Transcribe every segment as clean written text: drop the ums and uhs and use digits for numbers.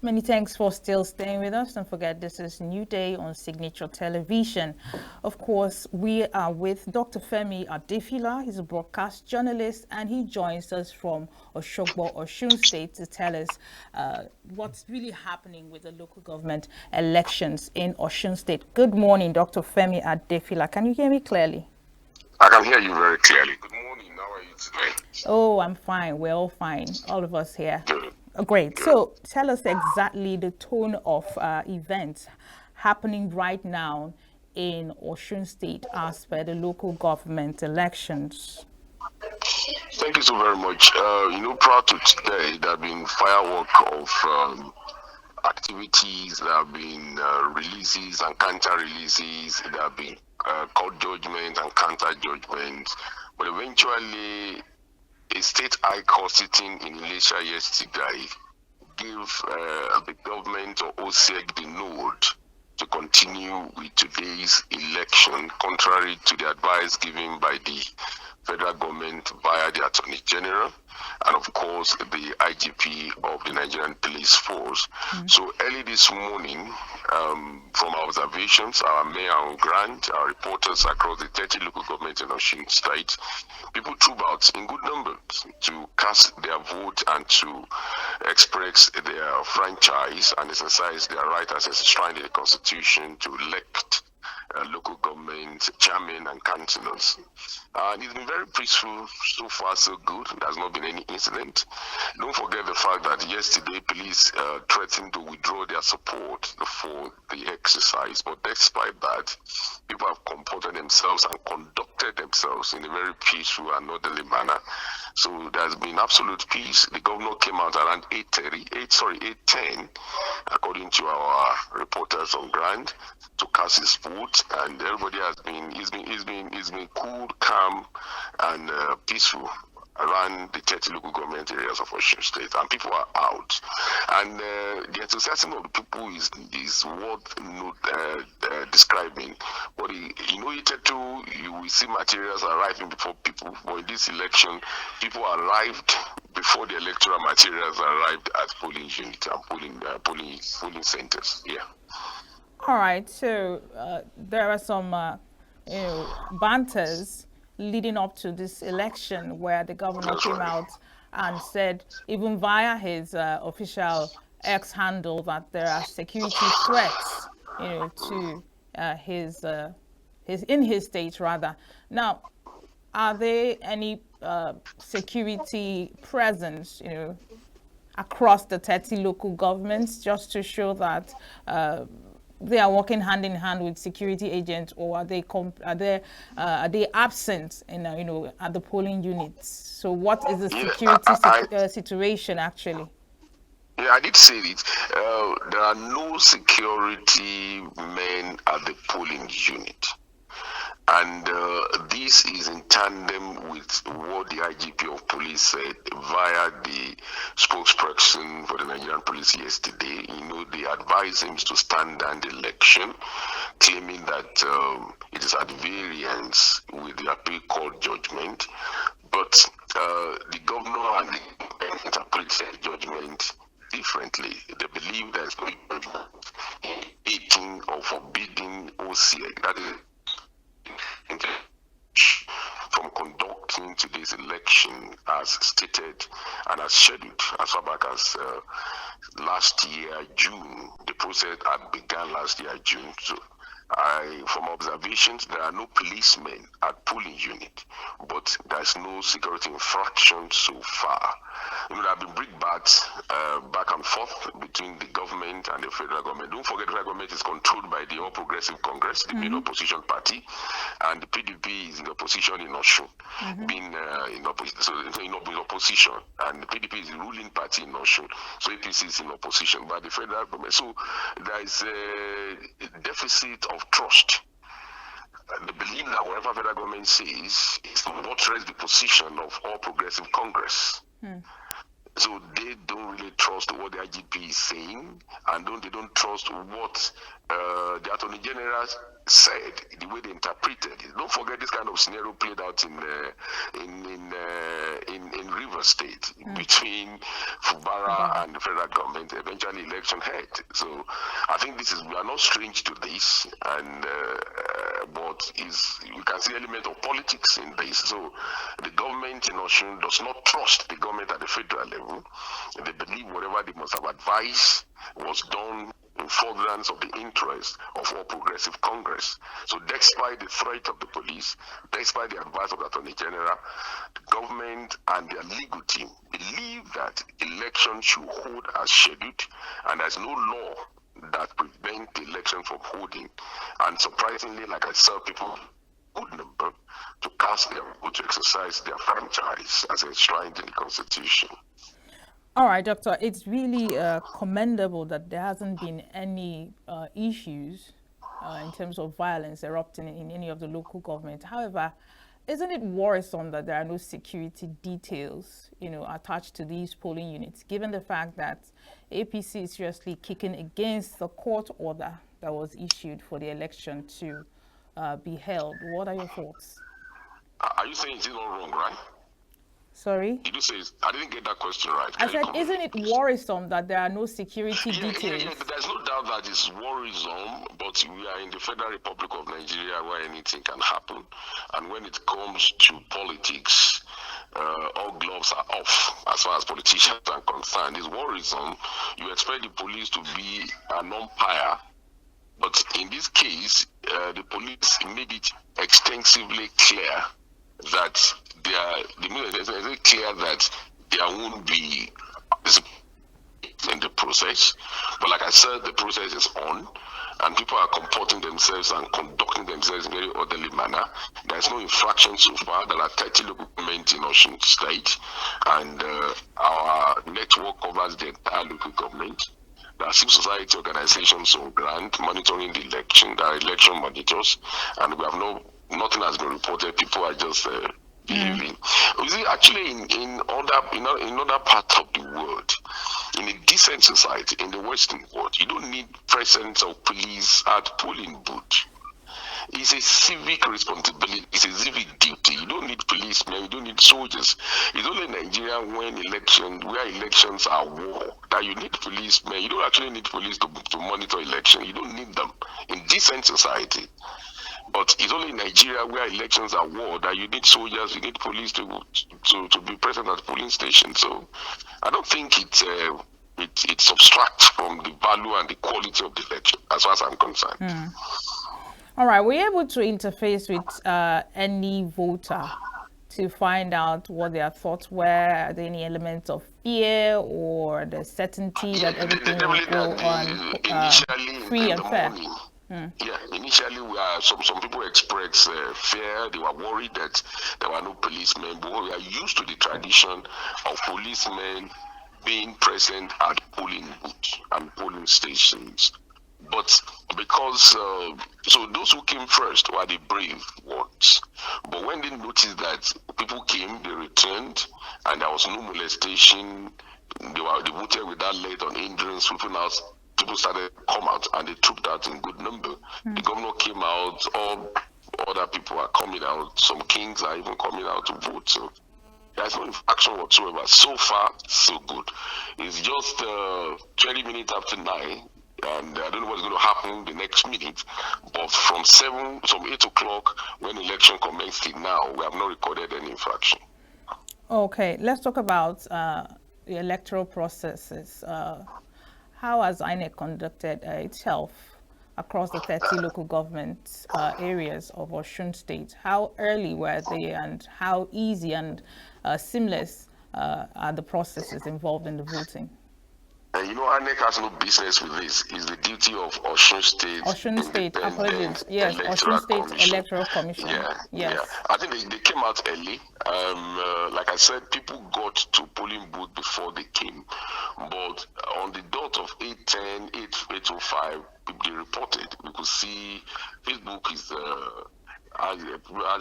Many thanks for still staying with us. Don't forget, this is New Day on Signature Television. Of course, we are with Dr. Femi Adetifa. He's a broadcast journalist, and he joins us from Oshogbo, Osun State, to tell us what's really happening with the local government elections in Osun State. Good morning, Dr. Femi Adetifa. Can you hear me clearly? I can hear you very clearly. Good morning. How are you today? Oh, I'm fine. We're all fine. All of us here. Good. Great. Good. So tell us exactly the tone of events happening right now in Osun State as per the local government elections. Thank you so very much. Prior to today, there have been firework of activities, there have been releases and counter releases, there have been court judgment and counter judgment. But eventually, a state high court sitting in Malaysia yesterday gave the government or OSEG the nod to continue with today's election, contrary to the advice given by the federal government via the Attorney General and, of course, the IGP of the Nigerian Police Force. So early this morning, from our observations, our mayor on ground, our reporters across the 30 local governments in Osun State, people trooped out in good numbers to cast their vote and to express their franchise and exercise their right as enshrined in the Constitution to elect local government chairman and councillors. And it's been very peaceful, so far so good. There has not been any incident. Don't forget the fact that yesterday police threatened to withdraw their support for the exercise. But despite that, people have comported themselves and conducted themselves in a very peaceful and orderly manner. So there's been absolute peace. The governor came out around 8:10, according to our reporters on ground, to cast his vote, and everybody he's been cool, calm, and peaceful around the 30 local government areas of Osun State, and people are out. And the enthusiasm of the people is worth describing. But hitherto you will see materials arriving before people. But in this election, people arrived before the electoral materials arrived at polling units and polling centers. Yeah. All right. So there are some, banters leading up to this election where the governor That's came right. out and said, even via his official X handle, that there are security threats, to his in his state rather. Now, are there any security presence, across the 30 local governments, just to show that they are working hand in hand with security agents, or are they absent in at the polling units? So what is the security situation actually? Yeah, I did say it. There are no security men at the polling unit. And this is in tandem with what the IGP of police said via the spokesperson for the Nigerian police yesterday. They advised him to stand down the election, claiming that it is at variance with the appeal court judgment. But the governor and the interpreted judgment differently. They believe there is no judgment hating or forbidding OCEC, that is, from conducting today's election as stated and as scheduled as far back as last year June. The process had begun last year June. So from observations, there are no policemen at polling unit, but there's no security infraction so far. There have been brickbats back and forth between the government and the federal government. Don't forget, the federal government is controlled by the All Progressive Congress, the main opposition party, and the PDP is in opposition in Osun, being in opposition. So in opposition, and the PDP is the ruling party in Osun. So APC is in opposition by the federal government. So there is a deficit of trust. They believe that whatever federal government says is to buttress the position of All Progressive Congress. So they don't really trust what the IGP is saying, and they don't trust what the Attorney General said, the way they interpreted it. Don't forget this kind of scenario played out in River State between Fubara and the federal government. Eventually, election held. So I think we are not strange to this, and but you can see element of politics in this. So the government in Osun does not trust the government at the federal level. They believe whatever they must have advised was done in furtherance of the interest of All Progressive Congress. So despite the threat of the police, despite the advice of the Attorney General, the government and their legal team believe that elections should hold as scheduled, and there's no law that prevents the election from holding. And surprisingly, like I said, people good number to cast their vote, to exercise their franchise as enshrined in the Constitution. All right, Doctor, it's really commendable that there hasn't been any issues in terms of violence erupting in any of the local government. However, isn't it worrisome that there are no security details, attached to these polling units, given the fact that APC is seriously kicking against the court order that was issued for the election to be held? What are your thoughts? Are you saying it's not wrong, right? Sorry? Did you say, I didn't get that question right. I said, isn't it worrisome that there are no security details? Yeah, there's no doubt that it's worrisome, but we are in the Federal Republic of Nigeria where anything can happen. And when it comes to politics, all gloves are off as far as politicians are concerned. It's worrisome. You expect the police to be an umpire, but in this case, the police made it extensively clear that it's clear that there won't be in the process. But like I said, the process is on, and people are comporting themselves and conducting themselves in a very orderly manner. There's no infraction so far. There are 30 local governments in Osun State, and our network covers the entire local government. There are civil society organizations on ground monitoring the election. There are election monitors, and we have nothing has been reported. People are just behaving. You see, actually, in other parts of the world, in a decent society, in the Western world, you don't need presence of police at polling booth. It's a civic responsibility. It's a civic duty. You don't need policemen. You don't need soldiers. It's only in Nigeria where elections are war that you need policemen. You don't actually need police to monitor election. You don't need them in decent society. But it's only in Nigeria where elections are war that you need soldiers, you need police to be present at polling stations. So I don't think it subtracts from the value and the quality of the election, as far as I'm concerned. All right, were you able to interface with any voter to find out what their thoughts were? Are there any elements of fear or the certainty that everything will go on free and fair? Yeah, initially some people expressed fear. They were worried that there were no policemen, but we are used to the tradition of policemen being present at polling booths and polling stations. But because so those who came first were the brave ones. But when they noticed that people came, they returned, and there was no molestation. They voted without let on hindrance. People started to come out, and they trooped out in good number. The governor came out. All other people are coming out. Some kings are even coming out to vote. So there's no infraction whatsoever. So far, so good. It's just 20 minutes after 9. And I don't know what's going to happen the next minute, but from 8 o'clock when election commenced till now, we have not recorded any infraction. Okay, let's talk about the electoral processes. How has INEC conducted itself across the 30 local government areas of Osun State? How early were they, and how easy and seamless are the processes involved in the voting? INEC has no business with this. It's the duty of Osun State. Osun State, apologies. Yes, Osun State Electoral Commission. Yeah. I think they came out early. Like I said, people got to polling booth before they came. But on the dot of 8:10, 8:05, they reported. We could see Facebook has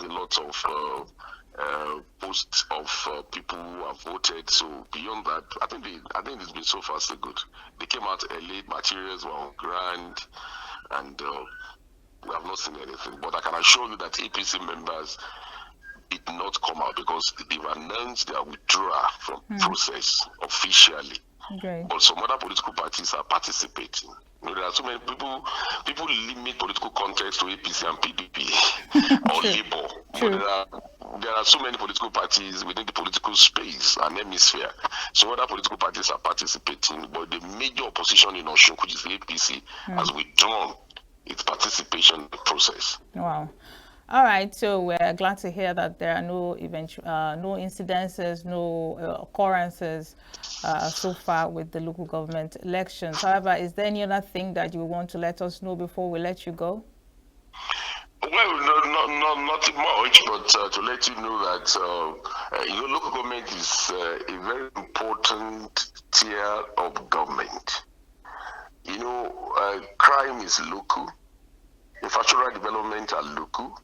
a lot of posts of people who have voted. So beyond that, I think it's been so far so good. They came out early, materials were on ground, and We have not seen anything. But I can assure you that APC members did not come out because they've announced their withdrawal from process officially. Okay. But some other political parties are participating. There are so many people limit political context to APC and PDP or Labour. But there are so many political parties within the political space and hemisphere. So other political parties are participating, but the major opposition in Osun, which is the APC, has withdrawn its participation in the process. Wow. All right, so we're glad to hear that there are no no incidences, no occurrences so far with the local government elections. However, is there any other thing that you want to let us know before we let you go? Well, nothing much, but to let you know that local government is a very important tier of government. Crime is local, infrastructural development are local,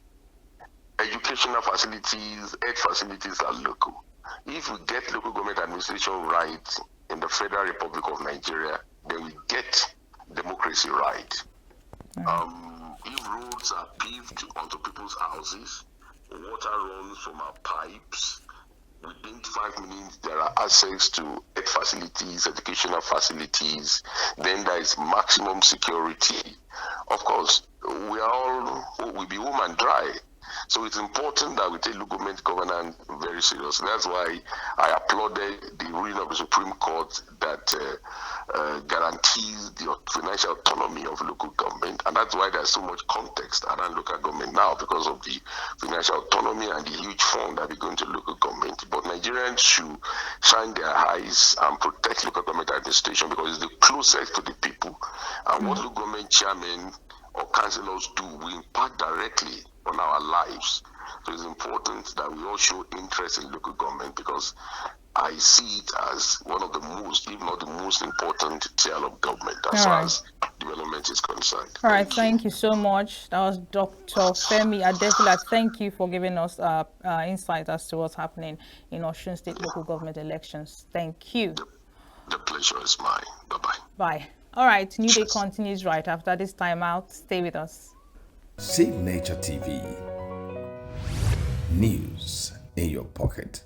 educational facilities, health facilities are local. If we get local government administration right in the Federal Republic of Nigeria, then we get democracy right. If roads are paved onto people's houses, water runs from our pipes, within 5 minutes there are access to health facilities, educational facilities, then there is maximum security. Of course, we'll be home and dry. So it's important that we take local government governance very seriously. That's why I applauded the ruling of the Supreme Court that guarantees the financial autonomy of local government. And that's why there's so much context around local government now, because of the financial autonomy and the huge fund that we go into local government. But Nigerians should shine their eyes and protect local government administration because it's the closest to the people. And what local government chairmen or councillors do will impact directly on our lives. So it's important that we all show interest in local government because I see it as one of the most, if not the most important tier of government as far as development is concerned. All right, thank you so much. That was Dr. Femi Adetifa. Thank you for giving us insight as to what's happening in Osun State local government elections. Thank you. The pleasure is mine. Bye-bye. Bye. All right, New Day continues right after this time out. Stay with us. Save Nature TV. News in your pocket.